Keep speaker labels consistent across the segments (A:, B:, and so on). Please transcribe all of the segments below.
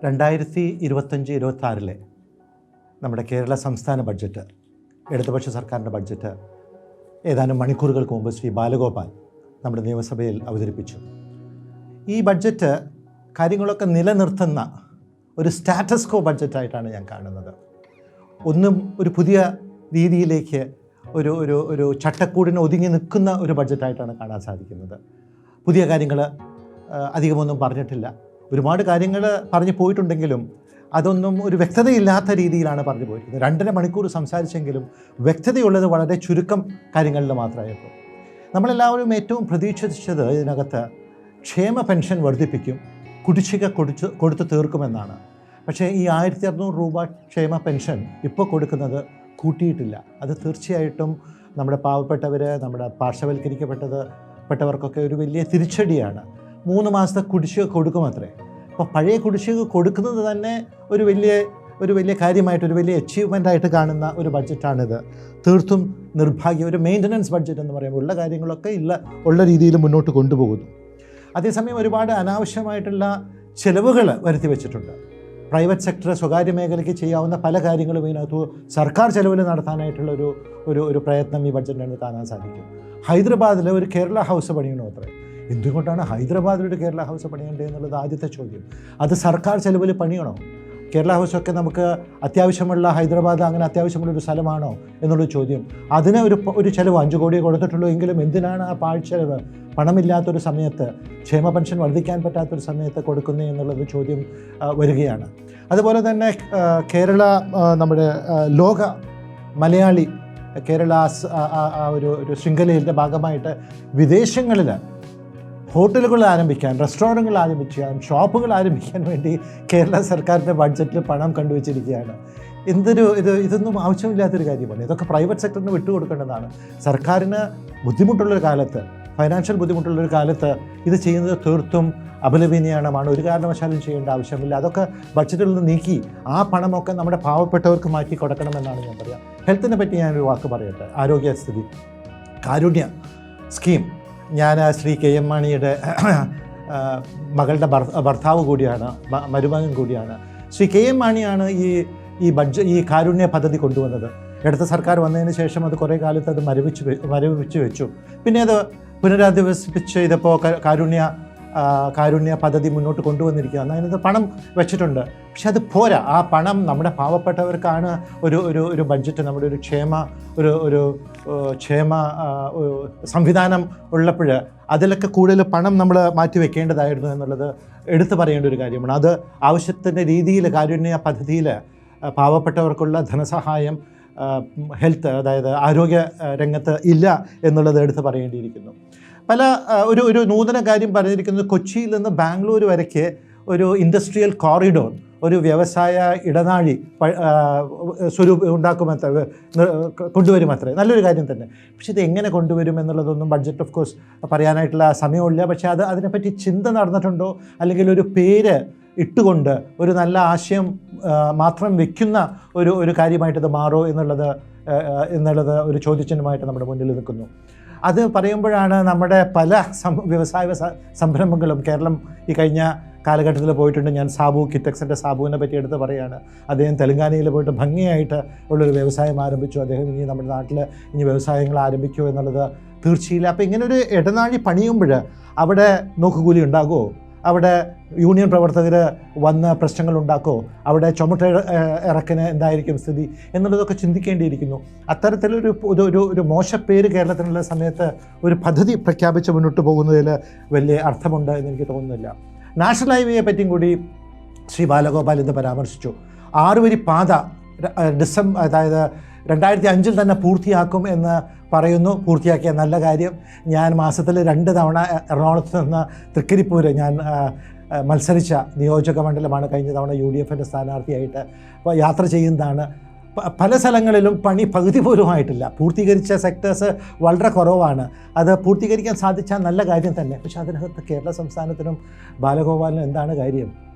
A: 2025-26 നമ്മുടെ കേരള സംസ്ഥാന ബഡ്ജറ്റ്, ഇടതുപക്ഷ സർക്കാരിൻ്റെ ബഡ്ജറ്റ് ഏതാനും മണിക്കൂറുകൾക്ക് മുമ്പ് ശ്രീ ബാലഗോപാൽ നമ്മുടെ നിയമസഭയിൽ അവതരിപ്പിച്ചു. ഈ ബഡ്ജറ്റ് കാര്യങ്ങളൊക്കെ നിലനിർത്തുന്ന ഒരു സ്റ്റാറ്റസ് കോ ബഡ്ജറ്റായിട്ടാണ് ഞാൻ കാണുന്നത്. ഒന്നും ഒരു പുതിയ രീതിയിലേക്ക് ഒരു ഒരു ഒരു ചട്ടക്കൂടിന് ഒതുങ്ങി നിൽക്കുന്ന ഒരു ബഡ്ജറ്റായിട്ടാണ് കാണാൻ സാധിക്കുന്നത്. പുതിയ കാര്യങ്ങൾ അധികമൊന്നും പറഞ്ഞിട്ടില്ല. ഒരുപാട് കാര്യങ്ങൾ പറഞ്ഞു പോയിട്ടുണ്ടെങ്കിലും അതൊന്നും ഒരു വ്യക്തതയില്ലാത്ത രീതിയിലാണ് പറഞ്ഞു പോയിരിക്കുന്നത്. 2.5 മണിക്കൂർ സംസാരിച്ചെങ്കിലും വ്യക്തതയുള്ളത് വളരെ ചുരുക്കം കാര്യങ്ങളിൽ മാത്രമായിരുന്നു. നമ്മളെല്ലാവരും ഏറ്റവും പ്രതീക്ഷിച്ചത് ഇതിനകത്ത് ക്ഷേമ പെൻഷൻ വർദ്ധിപ്പിക്കും, കുടിശ്ശിക കൊടുത്തു തീർക്കുമെന്നാണ്. പക്ഷേ ഈ 1600 രൂപ ക്ഷേമ പെൻഷൻ ഇപ്പോൾ കൊടുക്കുന്നത് കൂട്ടിയിട്ടില്ല. അത് തീർച്ചയായിട്ടും നമ്മുടെ പാവപ്പെട്ടവർ, നമ്മുടെ പാർശ്വവൽക്കരിക്കപ്പെട്ടവർക്കൊക്കെ ഒരു വലിയ തിരിച്ചടിയാണ്. 3 മാസത്തെ കുടിശ്ശിക കൊടുക്കുമത്രേ. അപ്പോൾ പഴയ കുടിശ്ശിക കൊടുക്കുന്നത് തന്നെ ഒരു വലിയ കാര്യമായിട്ട്, ഒരു വലിയ അച്ചീവ്മെൻ്റായിട്ട് കാണുന്ന ഒരു ബഡ്ജറ്റാണിത്. തീർത്തും നിർഭാഗ്യം. ഒരു മെയിൻ്റനൻസ് ബഡ്ജറ്റ് എന്ന് പറയുമ്പോൾ ഉള്ള കാര്യങ്ങളൊക്കെ ഉള്ള രീതിയിൽ മുന്നോട്ട് കൊണ്ടുപോകുന്നു. അതേസമയം ഒരുപാട് അനാവശ്യമായിട്ടുള്ള ചിലവുകൾ വരുത്തി വെച്ചിട്ടുണ്ട്. പ്രൈവറ്റ് സെക്ടർ, സ്വകാര്യ മേഖലയ്ക്ക് ചെയ്യാവുന്ന പല കാര്യങ്ങളും ഇതിനകത്ത് സർക്കാർ ചെലവിൽ നടത്താനായിട്ടുള്ള ഒരു പ്രയത്നം ഈ ബഡ്ജറ്റിന് കാണാൻ സാധിക്കും. ഹൈദരാബാദിൽ ഒരു കേരള ഹൗസ് പണിയണോ അത്രേ. എന്തുകൊണ്ടാണ് ഹൈദരാബാദിലൊരു കേരള ഹൗസ് പണിയേണ്ടത് എന്നുള്ളത് ആദ്യത്തെ ചോദ്യം. അത് സർക്കാർ ചെലവിൽ പണിയണോ? കേരള ഹൗസൊക്കെ നമുക്ക് അത്യാവശ്യമുള്ള, ഹൈദരാബാദ് അങ്ങനെ അത്യാവശ്യമുള്ളൊരു സ്ഥലമാണോ എന്നുള്ളൊരു ചോദ്യം. അതിന് ഒരു ചിലവ് 5 കോടി കൊടുത്തിട്ടുള്ളൂ എങ്കിലും എന്തിനാണ് ആ പാഴ്ചെലവ് പണമില്ലാത്തൊരു സമയത്ത്, ക്ഷേമ പെൻഷൻ വർദ്ധിക്കാൻ പറ്റാത്തൊരു സമയത്ത് കൊടുക്കുന്നത് എന്നുള്ളൊരു ചോദ്യം വരികയാണ്. അതുപോലെ തന്നെ കേരള, നമ്മുടെ ലോക മലയാളി കേരള ഒരു ശൃംഖലയുടെ ഭാഗമായിട്ട് വിദേശങ്ങളിൽ ഹോട്ടലുകൾ ആരംഭിക്കാൻ, റെസ്റ്റോറൻറ്റുകൾ ആരംഭിക്കാൻ, ഷോപ്പുകൾ ആരംഭിക്കാൻ വേണ്ടി കേരള സർക്കാരിൻ്റെ ബഡ്ജറ്റിൽ പണം കണ്ടുവച്ചിരിക്കുകയാണ്. ഇതൊന്നും ആവശ്യമില്ലാത്തൊരു കാര്യമാണ്. ഇതൊക്കെ പ്രൈവറ്റ് സെക്ടറിന് വിട്ടുകൊടുക്കേണ്ടതാണ്. സർക്കാരിന് ബുദ്ധിമുട്ടുള്ളൊരു കാലത്ത്, ഫൈനാൻഷ്യൽ ബുദ്ധിമുട്ടുള്ളൊരു കാലത്ത് ഇത് ചെയ്യുന്നത് തീർത്തും അപലപനീയമാണ്. ഒരു കാരണവശാലും ചെയ്യേണ്ട ആവശ്യമില്ല. അതൊക്കെ ബഡ്ജറ്റിൽ നിന്ന് നീക്കി ആ പണമൊക്കെ നമ്മുടെ പാവപ്പെട്ടവർക്ക് മാറ്റി കൊടുക്കണമെന്നാണ് ഞാൻ പറയുക. ഹെൽത്തിനെ പറ്റി ഞാനൊരു വാക്ക് പറയട്ടെ. ആരോഗ്യസ്ഥിതി, കാരുണ്യ സ്കീം. ഞാൻ ശ്രീ KM മാണിയുടെ മകളുടെ ഭർത്താവ് കൂടിയാണ്, മരുമകൻ കൂടിയാണ്. ശ്രീ KM മാണിയാണ് ഈ കാരുണ്യ പദ്ധതി കൊണ്ടുവന്നത്. ഇടത് സർക്കാർ വന്നതിന് ശേഷം അത് കുറേ കാലത്ത് അത് മരവിച്ച് വെച്ചു. പിന്നെ അത് പുനരധിവസിപ്പിച്ച് ഇതിപ്പോൾ കാരുണ്യ പദ്ധതി മുന്നോട്ട് കൊണ്ടുവന്നിരിക്കുകയാണ്. അതിനകത്ത് പണം വെച്ചിട്ടുണ്ട്. പക്ഷെ അത് പോരാ. ആ പണം നമ്മുടെ പാവപ്പെട്ടവർക്കാണ് ഒരു ബഡ്ജറ്റ്, നമ്മുടെ ഒരു ക്ഷേമ സംവിധാനം ഉള്ളപ്പോൾ അതിലൊക്കെ കൂടുതൽ പണം നമ്മൾ മാറ്റി വെക്കേണ്ടതായിരുന്നു എന്നുള്ളത് എടുത്തു പറയേണ്ട ഒരു കാര്യമാണ്. അത് ആവശ്യത്തിൻ്റെ രീതിയിൽ കാരുണ്യ പദ്ധതിയിൽ പാവപ്പെട്ടവർക്കുള്ള ധനസഹായം, ഹെൽത്ത്, അതായത് ആരോഗ്യ രംഗത്ത് ഇല്ല എന്നുള്ളത് എടുത്ത് പറയേണ്ടിയിരിക്കുന്നു. ഒരു നൂതന കാര്യം പറഞ്ഞിരിക്കുന്നത്, കൊച്ചിയിൽ നിന്ന് ബാംഗ്ലൂർ വരയ്ക്ക് ഒരു ഇൻഡസ്ട്രിയൽ കോറിഡോർ, ഒരു വ്യവസായ ഇടനാഴി കൊണ്ടുവരുമത്രേ. നല്ലൊരു കാര്യം തന്നെ. പക്ഷെ ഇത് എങ്ങനെ കൊണ്ടുവരും എന്നുള്ളതൊന്നും ബഡ്ജറ്റ് ഓഫ് കോഴ്സ് പറയാനായിട്ടുള്ള സമയമില്ല. പക്ഷേ അതിനെപ്പറ്റി ചിന്ത നടന്നിട്ടുണ്ടോ, അല്ലെങ്കിൽ ഒരു പേര് ഇട്ടുകൊണ്ട് ഒരു നല്ല ആശയം മാത്രം വയ്ക്കുന്ന ഒരു കാര്യമായിട്ട് ഇത് മാറോ എന്നുള്ളത് ഒരു ചോദ്യചിഹ്നമായിട്ട് നമ്മുടെ മുന്നിൽ നിൽക്കുന്നു. അത് പറയുമ്പോഴാണ് നമ്മുടെ പല വ്യവസായ സംരംഭങ്ങളും കേരളം ഈ കഴിഞ്ഞ കാലഘട്ടത്തിൽ പോയിട്ടുണ്ട്. ഞാൻ കിറ്റക്സിൻ്റെ സാബുവിനെ പറ്റി എടുത്ത് പറയുകയാണ്. അദ്ദേഹം തെലങ്കാനയിൽ പോയിട്ട് ഭംഗിയായിട്ട് ഉള്ളൊരു വ്യവസായം ആരംഭിച്ചു. അദ്ദേഹം ഇനി നമ്മുടെ നാട്ടിൽ വ്യവസായങ്ങൾ ആരംഭിക്കുമോ എന്നുള്ളത് തീർച്ചയില്ല. അപ്പോൾ ഇങ്ങനെ ഒരു ഇടനാഴി പണിയുമ്പോൾ അവിടെ നോക്കുകൂലി ഉണ്ടാകുമോ? അവിടെ യൂണിയൻ പ്രവർത്തകർ വന്ന് പ്രശ്നങ്ങൾ ഉണ്ടാക്കുമോ? അവിടെ ചുമട്ട് ഇറക്കിന് എന്തായിരിക്കും സ്ഥിതി എന്നുള്ളതൊക്കെ ചിന്തിക്കേണ്ടിയിരിക്കുന്നു. അത്തരത്തിലൊരു മോശപ്പേര് കേരളത്തിനുള്ള സമയത്ത് ഒരു പദ്ധതി പ്രഖ്യാപിച്ച് മുന്നോട്ട് പോകുന്നതിൽ വലിയ അർത്ഥമുണ്ട് എന്നെനിക്ക് തോന്നുന്നില്ല. നാഷണൽ ഹൈവേയെ പറ്റിയും കൂടി ശ്രീ ബാലഗോപാൽ ഇന്ന് പരാമർശിച്ചു. 6 വരി പാത അതായത് 2005 തന്നെ പൂർത്തിയാക്കും എന്ന് പറയുന്നു. പൂർത്തിയാക്കിയ നല്ല കാര്യം. ഞാൻ മാസത്തിൽ 2 തവണ എറണാകുളത്ത് നിന്ന് തൃക്കരിപ്പൂര് ഞാൻ മത്സരിച്ച നിയോജക മണ്ഡലമാണ്. കഴിഞ്ഞ തവണ UDFൻ്റെ സ്ഥാനാർത്ഥിയായിട്ട് യാത്ര ചെയ്യുന്നതാണ്. പല സ്ഥലങ്ങളിലും പണി പകുതി പോലും ആയിട്ടില്ല. പൂർത്തീകരിച്ച സെക്ടേഴ്സ് വളരെ കുറവാണ്. അത് പൂർത്തീകരിക്കാൻ സാധിച്ചാൽ നല്ല കാര്യം തന്നെ. പക്ഷെ അതിനകത്ത് കേരള സംസ്ഥാനത്തിനും ബാലഗോപാലിനും എന്താണ് കാര്യം?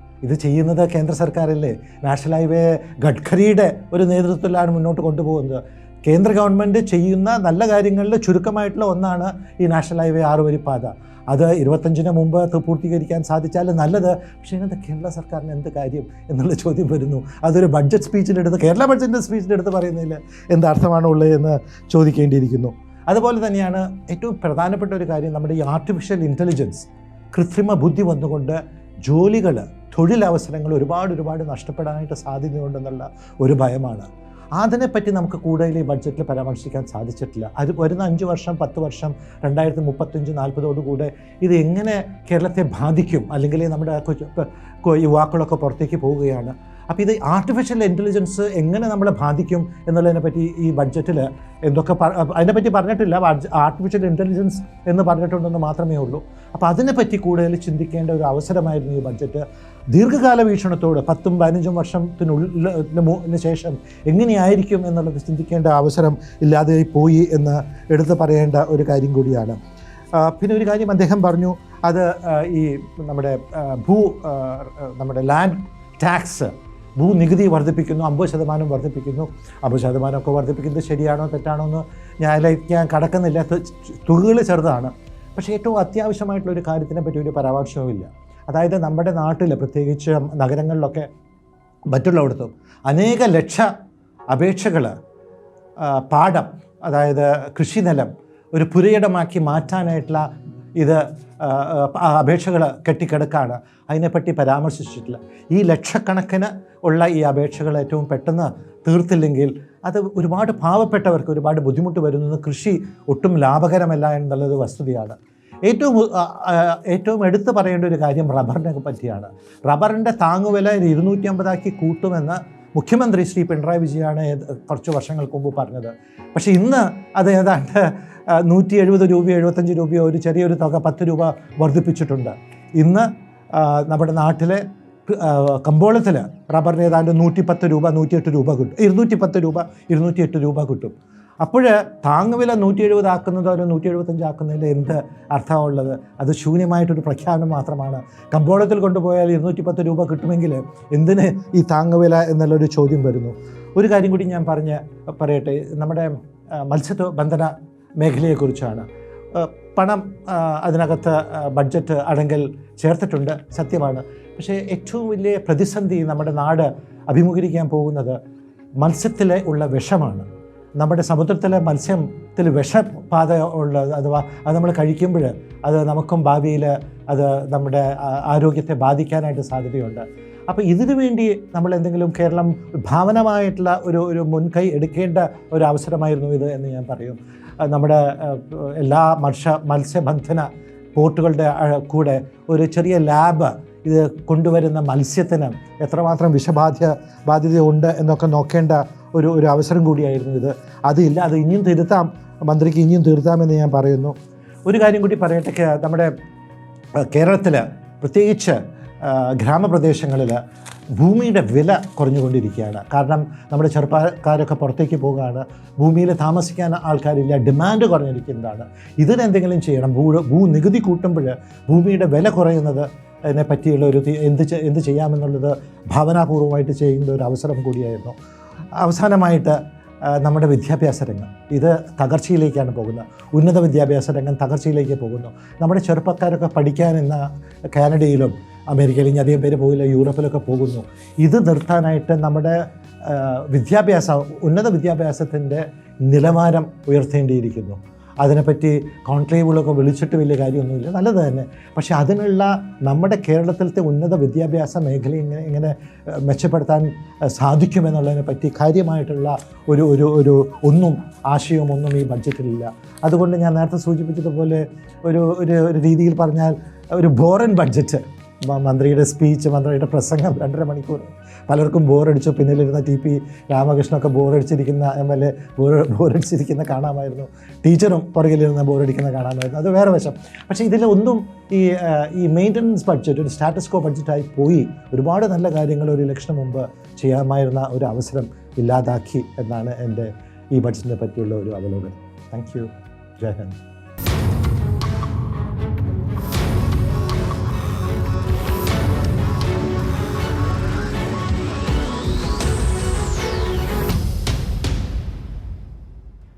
A: ഇത് ചെയ്യുന്നത് കേന്ദ്ര സർക്കാരല്ലേ. നാഷണൽ ഹൈവേ ഗഡ്കരിയുടെ ഒരു നേതൃത്വത്തിലാണ് മുന്നോട്ട് കൊണ്ടുപോകുന്നത്. കേന്ദ്ര ഗവൺമെൻറ് ചെയ്യുന്ന നല്ല കാര്യങ്ങളിൽ ചുരുക്കമായിട്ടുള്ള ഒന്നാണ് ഈ നാഷണൽ ഹൈവേ 6 വരി പാത. അത് 25-ന് മുമ്പ് പൂർത്തീകരിക്കാൻ സാധിച്ചാൽ നല്ലത്. പക്ഷേ ഇന്നത്തെ കേരള സർക്കാരിന് എന്ത് കാര്യം എന്നുള്ള ചോദ്യം വരുന്നു. അതൊരു ബഡ്ജറ്റ് സ്പീച്ചിലെടുത്ത്, കേരള ബഡ്ജറ്റ് സ്പീച്ചിലെടുത്ത് പറയുന്നതിൽ എന്തർത്ഥമാണോ ഉള്ളത് എന്ന് ചോദിക്കേണ്ടിയിരിക്കുന്നു. അതുപോലെ തന്നെയാണ് ഏറ്റവും പ്രധാനപ്പെട്ട ഒരു കാര്യം, നമ്മുടെ ഈ ആർട്ടിഫിഷ്യൽ ഇൻ്റലിജൻസ്, കൃത്രിമ ബുദ്ധി വന്നുകൊണ്ട് ജോലികൾ, തൊഴിലവസരങ്ങൾ ഒരുപാട് നഷ്ടപ്പെടാനായിട്ട് സാധ്യതയുണ്ടെന്നുള്ള ഒരു ഭയമാണ്. അതിനെപ്പറ്റി നമുക്ക് കൂടുതൽ ഈ ബഡ്ജറ്റിൽ പരാമർശിക്കാൻ സാധിച്ചിട്ടില്ല. അത് വരുന്ന 5 വർഷം 10 വർഷം 2035-40 കൂടെ ഇത് എങ്ങനെ കേരളത്തെ ബാധിക്കും, അല്ലെങ്കിൽ നമ്മുടെ യുവാക്കളൊക്കെ പുറത്തേക്ക് പോവുകയാണ്. അപ്പോൾ ഇത് ആർട്ടിഫിഷ്യൽ ഇൻ്റലിജൻസ് എങ്ങനെ നമ്മളെ ബാധിക്കും എന്നുള്ളതിനെപ്പറ്റി ഈ ബഡ്ജറ്റിൽ എന്തൊക്കെ അതിനെപ്പറ്റി പറഞ്ഞിട്ടില്ല. ആർട്ടിഫിഷ്യൽ ഇൻ്റലിജൻസ് എന്ന് പറഞ്ഞിട്ടുണ്ടെന്ന് മാത്രമേ ഉള്ളൂ. അപ്പോൾ അതിനെപ്പറ്റി കൂടുതൽ ചിന്തിക്കേണ്ട ഒരു അവസരമായിരുന്നു ഈ ബഡ്ജറ്റ്. ദീർഘകാല വീക്ഷണത്തോട് 10-15 വർഷത്തിന് ശേഷം എങ്ങനെയായിരിക്കും എന്നുള്ളത് ചിന്തിക്കേണ്ട അവസരം ഇല്ലാതെ പോയി എന്ന് എടുത്തു പറയേണ്ട ഒരു കാര്യം കൂടിയാണ്. പിന്നെ ഒരു കാര്യം അദ്ദേഹം പറഞ്ഞു, അത് ഈ നമ്മുടെ ലാൻഡ് ടാക്സ്, ഭൂനികുതി വർദ്ധിപ്പിക്കുന്നു, 50% വർദ്ധിപ്പിക്കുന്നു. 50% വർദ്ധിപ്പിക്കുന്നത് ശരിയാണോ തെറ്റാണോ എന്ന് ഞാൻ കടക്കുന്നില്ല. തുകകൾ ചെറുതാണ്. പക്ഷേ ഏറ്റവും അത്യാവശ്യമായിട്ടുള്ളൊരു കാര്യത്തിനെ പറ്റി ഒരു പരാമർശവുമില്ല. അതായത് നമ്മുടെ നാട്ടിൽ, പ്രത്യേകിച്ച് നഗരങ്ങളിലൊക്കെ മറ്റുള്ളിടത്തും അനേക ലക്ഷ അപേക്ഷകൾ പാടം, അതായത് കൃഷിനിലം ഒരു പുരയിടമാക്കി മാറ്റാനായിട്ടുള്ള അപേക്ഷകൾ കെട്ടിക്കിടക്കാണ്. അതിനെപ്പറ്റി പരാമർശിച്ചിട്ടില്ല. ഈ ലക്ഷക്കണക്കിന് ഉള്ള ഈ അപേക്ഷകൾ ഏറ്റവും പെട്ടെന്ന് തീർത്തില്ലെങ്കിൽ അത് ഒരുപാട് പാവപ്പെട്ടവർക്ക് ഒരുപാട് ബുദ്ധിമുട്ട് വരുന്നത്. കൃഷി ഒട്ടും ലാഭകരമല്ല എന്നുള്ളത് വസ്തുതയാണ്. ഏറ്റവും എടുത്തു പറയേണ്ട ഒരു കാര്യം റബ്ബറിനെ പറ്റിയാണ്. റബ്ബറിൻ്റെ താങ്ങുവില 250 കൂട്ടുമെന്ന് മുഖ്യമന്ത്രി ശ്രീ പിണറായി വിജയനാണ് കുറച്ച് വർഷങ്ങൾക്ക് മുമ്പ് പറഞ്ഞത്. പക്ഷേ ഇന്ന് അത് ഏതാണ്ട് 170 രൂപയോ 75 രൂപയോ ഒരു ചെറിയൊരു തുക 10 രൂപ വർദ്ധിപ്പിച്ചിട്ടുണ്ട്. ഇന്ന് നമ്മുടെ നാട്ടിലെ കമ്പോളത്തിൽ റബ്ബറിന് ഏതാണ്ട് 110 രൂപ 108 രൂപ കിട്ടും. 210 രൂപ 208 രൂപ കിട്ടും. അപ്പോൾ താങ്ങുവില 170 ആക്കുന്നതോ ഒരു 175 ആക്കുന്നതിൽ എന്ത് അർത്ഥമുള്ളത്? അത് ശൂന്യമായിട്ടൊരു പ്രഖ്യാപനം മാത്രമാണ്. കമ്പോളത്തിൽ കൊണ്ടുപോയാൽ 210 രൂപ കിട്ടുമെങ്കിൽ എന്തിന് ഈ താങ്ങുവില എന്നുള്ളൊരു ചോദ്യം വരുന്നു. ഒരു കാര്യം കൂടി ഞാൻ പറയട്ടെ, നമ്മുടെ മത്സ്യബന്ധന മേഖലയെക്കുറിച്ചാണ്. പണം അതിനകത്ത് ബഡ്ജറ്റ് അടങ്കൽ ചേർത്തിട്ടുണ്ട്, സത്യമാണ്. പക്ഷേ ഏറ്റവും വലിയ പ്രതിസന്ധി നമ്മുടെ നാട് അഭിമുഖീകരിക്കാൻ പോകുന്നത് മത്സ്യത്തിലെ ഉള്ള വിഷമാണ്. നമ്മുടെ സമുദ്രത്തിലെ മത്സ്യത്തിൽ വിഷബാധ ഉള്ളത്, അഥവാ അത് നമ്മൾ കഴിക്കുമ്പോൾ അത് നമുക്കും ഭാവിയിൽ അത് നമ്മുടെ ആരോഗ്യത്തെ ബാധിക്കാനായിട്ട് സാധ്യതയുണ്ട്. അപ്പോൾ ഇതിനു വേണ്ടി നമ്മൾ എന്തെങ്കിലും കേരളം ഭാവനമായിട്ടുള്ള ഒരു മുൻകൈ എടുക്കേണ്ട ഒരു അവസരമായിരുന്നു ഇത് എന്ന് ഞാൻ പറയും. നമ്മുടെ എല്ലാ മത്സ്യബന്ധന പോർട്ടുകളുടെ കൂടെ ഒരു ചെറിയ ലാബ് ഇത് കൊണ്ടുവരുന്ന മത്സ്യത്തിന് എത്രമാത്രം ബാധ്യതയുണ്ട് എന്നൊക്കെ നോക്കേണ്ട ഒരു അവസരം കൂടിയായിരുന്നു ഇത്. അതില്ല, അത് ഇനിയും തിരുത്താം, മന്ത്രിക്ക് ഇനിയും തിരുത്താമെന്ന് ഞാൻ പറയുന്നു. ഒരു കാര്യം കൂടി പറയട്ടെ, നമ്മുടെ കേരളത്തിൽ പ്രത്യേകിച്ച് ഗ്രാമപ്രദേശങ്ങളിൽ ഭൂമിയുടെ വില കുറഞ്ഞുകൊണ്ടിരിക്കുകയാണ്. കാരണം നമ്മുടെ ചെറുപ്പക്കാരൊക്കെ പുറത്തേക്ക് പോകുകയാണ്, ഭൂമിയിൽ താമസിക്കാൻ ആൾക്കാരില്ല, ഡിമാൻഡ് കുറഞ്ഞിരിക്കുന്നതാണ്. ഇതിനെന്തെങ്കിലും ചെയ്യണം. ഭൂനികുതി കൂട്ടുമ്പോൾ ഭൂമിയുടെ വില കുറയുന്നത് അതിനെ പറ്റിയുള്ള എന്ത് ചെയ്യാമെന്നുള്ളത് ഭാവനാപൂർവ്വമായിട്ട് ചെയ്യുന്ന ഒരു അവസരം കൂടിയായിരുന്നു. അവസാനമായിട്ട് നമ്മുടെ വിദ്യാഭ്യാസ രംഗം ഇത് തകർച്ചയിലേക്കാണ് പോകുന്നത്. ഉന്നത വിദ്യാഭ്യാസ രംഗം തകർച്ചയിലേക്ക് പോകുന്നു. നമ്മുടെ ചെറുപ്പക്കാരൊക്കെ പഠിക്കാൻ ഇന്ന് കാനഡയിലും അമേരിക്കയിലും ഇനി അധികം പേര് പോകില്ല, യൂറോപ്പിലൊക്കെ പോകുന്നു. ഇത് നിർത്താനായിട്ട് നമ്മുടെ ഉന്നത വിദ്യാഭ്യാസത്തിൻ്റെ നിലവാരം ഉയർത്തേണ്ടിയിരിക്കുന്നു. അതിനെപ്പറ്റി കോൺക്ലേവുകളൊക്കെ വിളിച്ചിട്ട് വലിയ കാര്യമൊന്നുമില്ല, നല്ലത് തന്നെ. പക്ഷേ അതിനുള്ള നമ്മുടെ കേരളത്തിലത്തെ ഉന്നത വിദ്യാഭ്യാസ മേഖല എങ്ങനെ മെച്ചപ്പെടുത്താൻ സാധിക്കുമെന്നുള്ളതിനെ പറ്റി കാര്യമായിട്ടുള്ള ഒരു ആശയമൊന്നും ഈ ബഡ്ജറ്റിലില്ല. അതുകൊണ്ട് ഞാൻ നേരത്തെ സൂചിപ്പിച്ചതുപോലെ ഒരു രീതിയിൽ പറഞ്ഞാൽ ഒരു ബോറൻ ബഡ്ജറ്റ്. മന്ത്രിയുടെ സ്പീച്ച്, മന്ത്രിയുടെ പ്രസംഗം 2.5 മണിക്കൂർ പലർക്കും ബോറടിച്ചു. പിന്നിലിരുന്ന TP രാമകൃഷ്ണനൊക്കെ ബോറടിച്ചിരിക്കുന്ന MLA ബോറടിച്ചിരിക്കുന്ന കാണാമായിരുന്നു. ടീച്ചറും പുറകിലിരുന്ന് ബോറടിക്കുന്ന കാണാമായിരുന്നു. അത് വേറെ വശം. പക്ഷേ ഇതിലൊന്നും ഈ മെയിൻ്റനൻസ് ബഡ്ജറ്റ് ഒരു സ്റ്റാറ്റസ് കോ ബഡ്ജറ്റായി പോയി ഒരുപാട് നല്ല കാര്യങ്ങൾ ഒരു ഇലക്ഷന് മുമ്പ് ചെയ്യാമായിരുന്ന ഒരു അവസരം ഇല്ലാതാക്കി എന്നാണ് എൻ്റെ ഈ ബഡ്ജറ്റിനെ പറ്റിയുള്ള ഒരു അവലോകനം. Thank you. ജയ് ഹിന്ദ്.